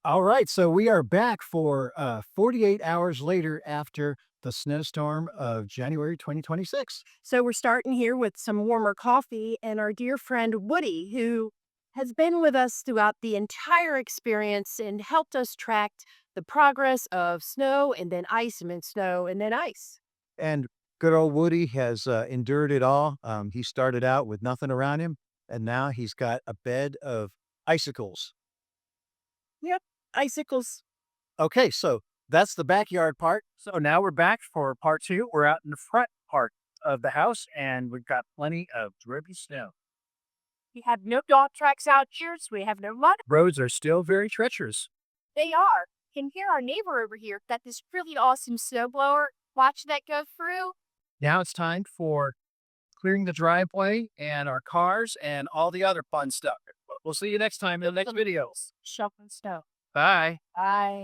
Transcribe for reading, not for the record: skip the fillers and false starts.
All right, so we are back for 48 hours later after the snowstorm of January 2026. So we're starting here with some warmer coffee and our dear friend Woody, who has been with us throughout the entire experience and helped us track the progress of snow and then ice and then snow and then ice. And good old Woody has endured it all. He started out with nothing around him, and now he's got a bed of icicles. Yep, icicles. Okay, so that's the backyard part. So now we're back for part two. We're out in the front part of the house and we've got plenty of drippy snow. We have no dog tracks out here, so we have no mud. Roads are still very treacherous. They are. Can hear our neighbor over here got this really awesome snowblower. Watch that go through. Now it's time for clearing the driveway and our cars and all the other fun stuff. We'll see you next time in the next videos. Shoveling snow. Bye. Bye.